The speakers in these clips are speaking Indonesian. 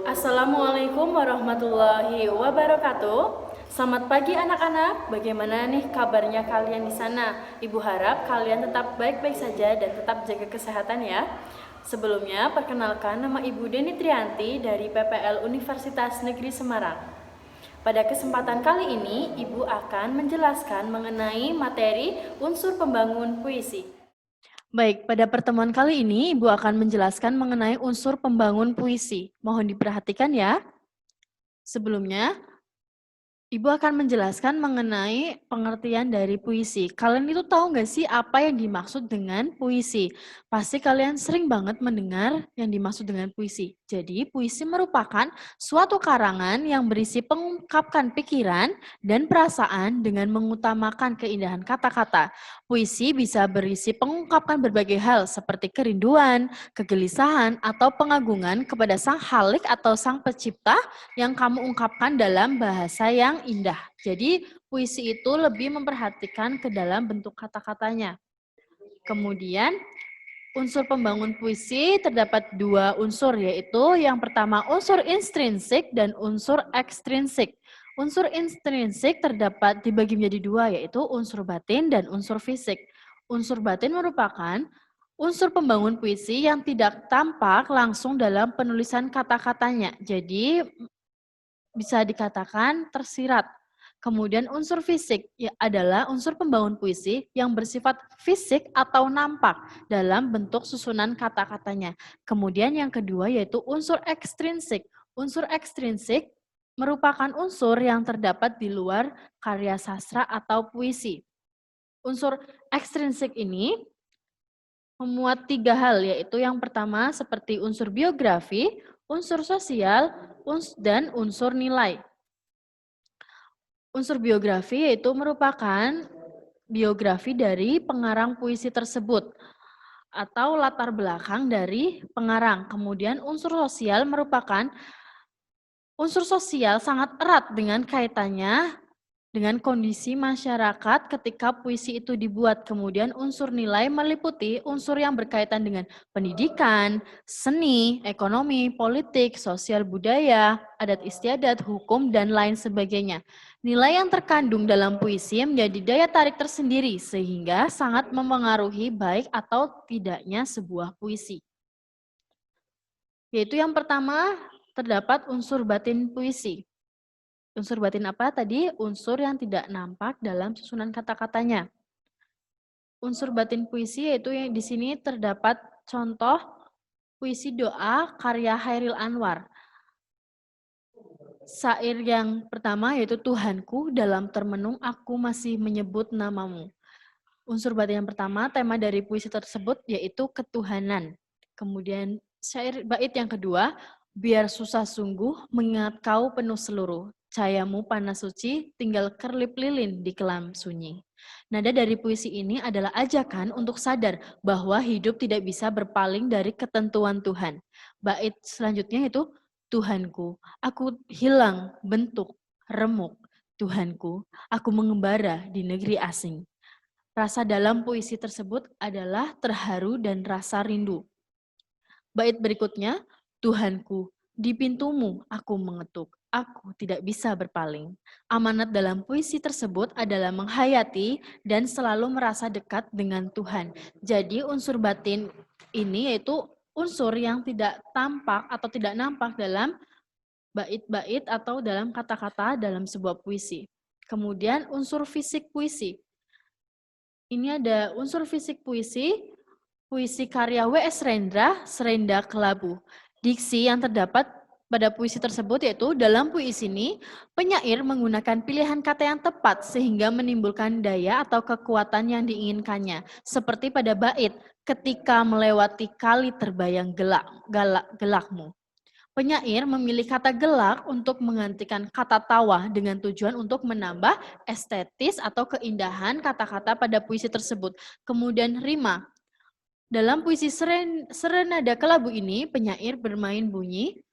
Assalamualaikum warahmatullahi wabarakatuh. Selamat pagi anak-anak, bagaimana nih kabarnya kalian di sana? Ibu harap kalian tetap baik-baik saja dan tetap jaga kesehatan ya. Sebelumnya, perkenalkan nama Ibu Deni Trianti dari PPL Universitas Negeri Semarang. Pada kesempatan kali ini, Ibu akan menjelaskan mengenai materi unsur pembangun puisi. Baik, pada pertemuan kali ini Ibu akan menjelaskan mengenai unsur pembangun puisi. Mohon diperhatikan ya. Sebelumnya, Ibu akan menjelaskan mengenai pengertian dari puisi. Kalian itu tahu nggak sih apa yang dimaksud dengan puisi? Pasti kalian sering banget mendengar yang dimaksud dengan puisi. Jadi, puisi merupakan suatu karangan yang berisi pengungkapkan pikiran dan perasaan dengan mengutamakan keindahan kata-kata. Puisi bisa berisi pengungkapkan berbagai hal seperti kerinduan, kegelisahan, atau pengagungan kepada sang halik atau sang pencipta yang kamu ungkapkan dalam bahasa yang indah. Jadi puisi itu lebih memperhatikan ke dalam bentuk kata-katanya. Kemudian unsur pembangun puisi terdapat dua unsur, yaitu yang pertama unsur intrinsik dan unsur ekstrinsik. Unsur intrinsik terdapat dibagi menjadi dua, yaitu unsur batin dan unsur fisik. Unsur batin merupakan unsur pembangun puisi yang tidak tampak langsung dalam penulisan kata-katanya. Jadi bisa dikatakan tersirat. Kemudian unsur fisik adalah unsur pembangun puisi yang bersifat fisik atau nampak dalam bentuk susunan kata-katanya. Kemudian yang kedua yaitu unsur ekstrinsik. Unsur ekstrinsik merupakan unsur yang terdapat di luar karya sastra atau puisi. Unsur ekstrinsik ini memuat tiga hal, yaitu yang pertama seperti unsur biografi, unsur sosial, dan unsur nilai. Unsur biografi yaitu merupakan biografi dari pengarang puisi tersebut atau latar belakang dari pengarang. Kemudian unsur sosial merupakan unsur sosial sangat erat dengan kaitannya dengan kondisi masyarakat ketika puisi itu dibuat. Kemudian unsur nilai meliputi unsur yang berkaitan dengan pendidikan, seni, ekonomi, politik, sosial budaya, adat istiadat, hukum, dan lain sebagainya. Nilai yang terkandung dalam puisi menjadi daya tarik tersendiri sehingga sangat mempengaruhi baik atau tidaknya sebuah puisi. Yaitu yang pertama terdapat unsur batin puisi. Unsur batin apa tadi? Unsur yang tidak nampak dalam susunan kata-katanya. Unsur batin puisi yaitu yang di sini terdapat contoh puisi doa karya Chairil Anwar. Syair yang pertama yaitu Tuhanku, dalam termenung aku masih menyebut namamu. Unsur batin yang pertama, tema dari puisi tersebut yaitu ketuhanan. Kemudian syair bait yang kedua, biar susah sungguh mengingat kau penuh seluruh. Cahayamu panas suci, tinggal kerlip lilin di kelam sunyi. Nada dari puisi ini adalah ajakan untuk sadar bahwa hidup tidak bisa berpaling dari ketentuan Tuhan. Bait selanjutnya itu, Tuhanku, aku hilang bentuk, remuk. Tuhanku, aku mengembara di negeri asing. Rasa dalam puisi tersebut adalah terharu dan rasa rindu. Bait berikutnya, Tuhanku, di pintumu aku mengetuk, aku tidak bisa berpaling. Amanat dalam puisi tersebut adalah menghayati dan selalu merasa dekat dengan Tuhan. Jadi unsur batin ini yaitu unsur yang tidak tampak atau tidak nampak dalam bait-bait atau dalam kata-kata dalam sebuah puisi. Kemudian unsur fisik puisi. Ini ada unsur fisik puisi, puisi karya W.S. Rendra, Serenda Kelabu. Diksi yang terdapat pada puisi tersebut yaitu dalam puisi ini, penyair menggunakan pilihan kata yang tepat sehingga menimbulkan daya atau kekuatan yang diinginkannya. Seperti pada bait, ketika melewati kali terbayang gelakmu. Penyair memilih kata gelak untuk menggantikan kata tawa dengan tujuan untuk menambah estetis atau keindahan kata-kata pada puisi tersebut. Kemudian rima. Dalam puisi Serenada Kelabu ini, penyair bermain bunyi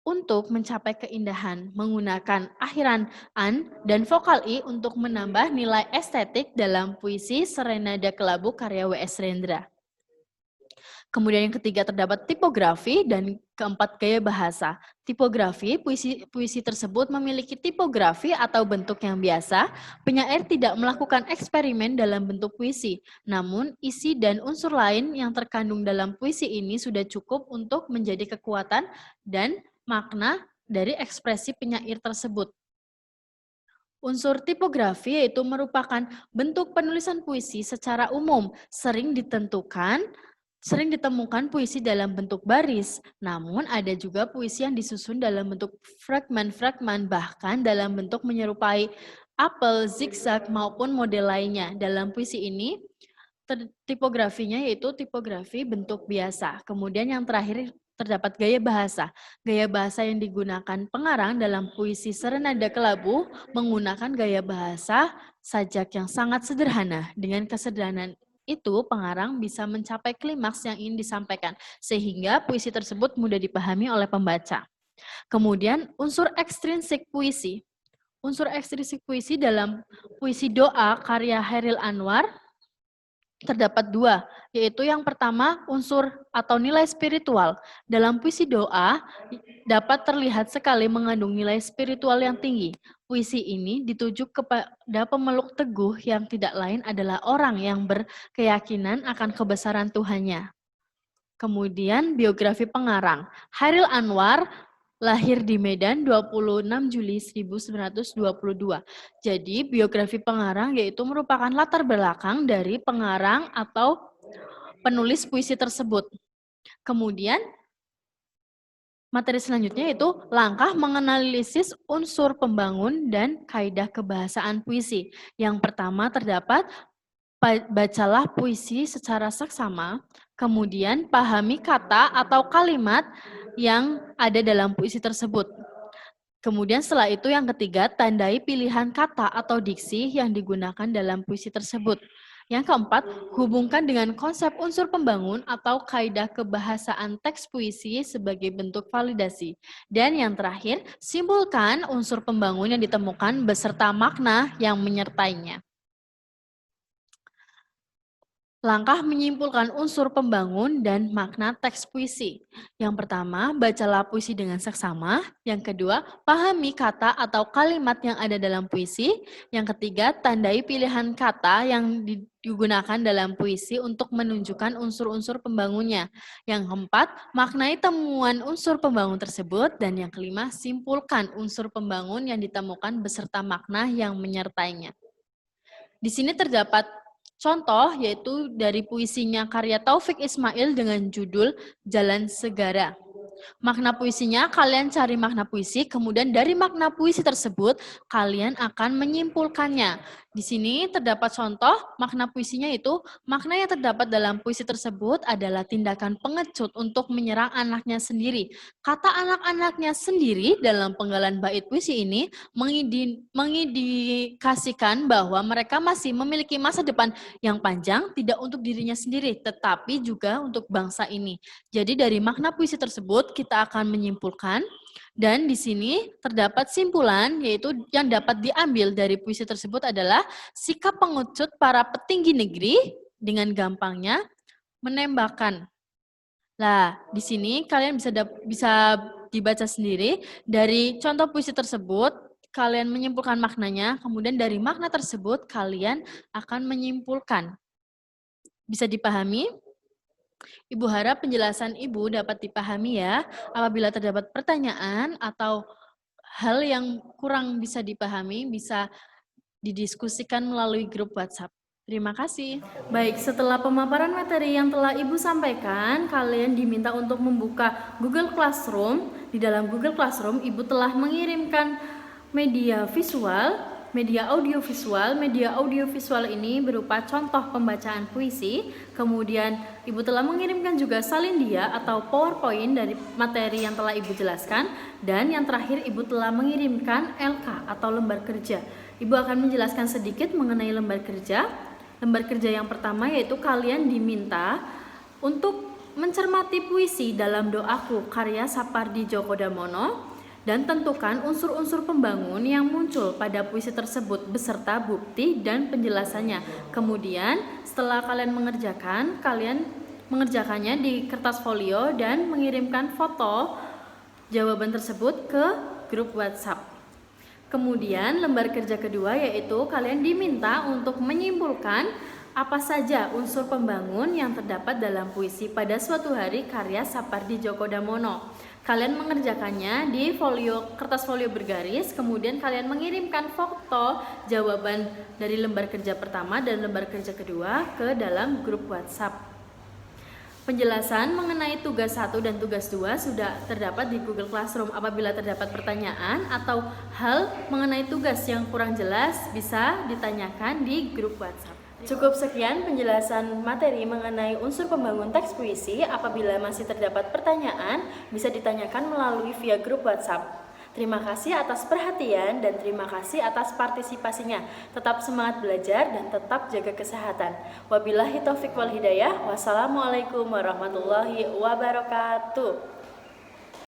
untuk mencapai keindahan, menggunakan akhiran an dan vokal i untuk menambah nilai estetik dalam puisi Serenada Kelabu karya W.S. Rendra. Kemudian yang ketiga terdapat tipografi dan keempat gaya bahasa. Tipografi, puisi tersebut memiliki tipografi atau bentuk yang biasa. Penyair tidak melakukan eksperimen dalam bentuk puisi, namun isi dan unsur lain yang terkandung dalam puisi ini sudah cukup untuk menjadi kekuatan dan makna dari ekspresi penyair tersebut. Unsur tipografi yaitu merupakan bentuk penulisan puisi secara umum, sering ditemukan puisi dalam bentuk baris, namun ada juga puisi yang disusun dalam bentuk fragmen-fragmen, bahkan dalam bentuk menyerupai apel, zigzag, maupun model lainnya. Dalam puisi ini, tipografinya yaitu tipografi bentuk biasa. Kemudian yang terakhir terdapat gaya bahasa. Gaya bahasa yang digunakan pengarang dalam puisi Serenada Kelabu menggunakan gaya bahasa sajak yang sangat sederhana. Dengan kesederhanaan itu, pengarang bisa mencapai klimaks yang ingin disampaikan, sehingga puisi tersebut mudah dipahami oleh pembaca. Kemudian, unsur ekstrinsik puisi. Unsur ekstrinsik puisi dalam puisi doa karya Chairil Anwar terdapat dua, yaitu yang pertama unsur atau nilai spiritual. Dalam puisi doa dapat terlihat sekali mengandung nilai spiritual yang tinggi. Puisi ini dituju kepada pemeluk teguh yang tidak lain adalah orang yang berkeyakinan akan kebesaran Tuhannya. Kemudian biografi pengarang. Chairil Anwar lahir di Medan 26 Juli 1922. Jadi biografi pengarang yaitu merupakan latar belakang dari pengarang atau penulis puisi tersebut. Kemudian materi selanjutnya yaitu langkah menganalisis unsur pembangun dan kaidah kebahasaan puisi. Yang pertama terdapat bacalah puisi secara seksama, kemudian pahami kata atau kalimat yang ada dalam puisi tersebut. Kemudian setelah itu yang ketiga, tandai pilihan kata atau diksi yang digunakan dalam puisi tersebut. Yang keempat, hubungkan dengan konsep unsur pembangun atau kaidah kebahasaan teks puisi sebagai bentuk validasi. Dan yang terakhir, simpulkan unsur pembangun yang ditemukan beserta makna yang menyertainya. Langkah menyimpulkan unsur pembangun dan makna teks puisi. Yang pertama, bacalah puisi dengan seksama. Yang kedua, pahami kata atau kalimat yang ada dalam puisi. Yang ketiga, tandai pilihan kata yang digunakan dalam puisi untuk menunjukkan unsur-unsur pembangunnya. Yang keempat, maknai temuan unsur pembangun tersebut. Dan yang kelima, simpulkan unsur pembangun yang ditemukan beserta makna yang menyertainya. Di sini terdapat contoh yaitu dari puisinya karya Taufik Ismail dengan judul Jalan Segara. Makna puisinya, kalian cari makna puisi, kemudian dari makna puisi tersebut, kalian akan menyimpulkannya. Di sini terdapat contoh makna puisinya itu, makna yang terdapat dalam puisi tersebut adalah tindakan pengecut untuk menyerang anaknya sendiri. Kata anak-anaknya sendiri dalam penggalan bait puisi ini mengindikasikan bahwa mereka masih memiliki masa depan yang panjang, tidak untuk dirinya sendiri, tetapi juga untuk bangsa ini. Jadi dari makna puisi tersebut kita akan menyimpulkan, dan di sini terdapat simpulan yaitu yang dapat diambil dari puisi tersebut adalah sikap pengecut para petinggi negeri dengan gampangnya menembakkan. Nah, di sini kalian bisa dibaca sendiri dari contoh puisi tersebut, kalian menyimpulkan maknanya, kemudian dari makna tersebut kalian akan menyimpulkan. Bisa dipahami? Ibu harap penjelasan Ibu dapat dipahami ya. Apabila terdapat pertanyaan atau hal yang kurang bisa dipahami, bisa didiskusikan melalui grup WhatsApp. Terima kasih. Baik, setelah pemaparan materi yang telah Ibu sampaikan, kalian diminta untuk membuka Google Classroom. Di dalam Google Classroom, Ibu telah mengirimkan media visual, media audiovisual ini berupa contoh pembacaan puisi. Kemudian Ibu telah mengirimkan juga salindia atau PowerPoint dari materi yang telah Ibu jelaskan. Dan yang terakhir Ibu telah mengirimkan LK atau lembar kerja. Ibu akan menjelaskan sedikit mengenai lembar kerja. Lembar kerja yang pertama yaitu kalian diminta untuk mencermati puisi dalam doaku karya Sapardi Djoko Damono dan tentukan unsur-unsur pembangun yang muncul pada puisi tersebut beserta bukti dan penjelasannya. Kemudian setelah kalian mengerjakan, kalian mengerjakannya di kertas folio dan mengirimkan foto jawaban tersebut ke grup WhatsApp. Kemudian lembar kerja kedua yaitu kalian diminta untuk menyimpulkan apa saja unsur pembangun yang terdapat dalam puisi pada suatu hari karya Sapardi Djoko Damono. Kalian mengerjakannya di kertas folio bergaris, kemudian kalian mengirimkan foto jawaban dari lembar kerja pertama dan lembar kerja kedua ke dalam grup WhatsApp. Penjelasan mengenai tugas 1 dan tugas 2 sudah terdapat di Google Classroom. Apabila terdapat pertanyaan atau hal mengenai tugas yang kurang jelas, bisa ditanyakan di grup WhatsApp. Cukup sekian penjelasan materi mengenai unsur pembangun teks puisi. Apabila masih terdapat pertanyaan, bisa ditanyakan melalui via grup WhatsApp. Terima kasih atas perhatian dan terima kasih atas partisipasinya. Tetap semangat belajar dan tetap jaga kesehatan. Wabillahi taufiq wal hidayah. Wassalamualaikum warahmatullahi wabarakatuh.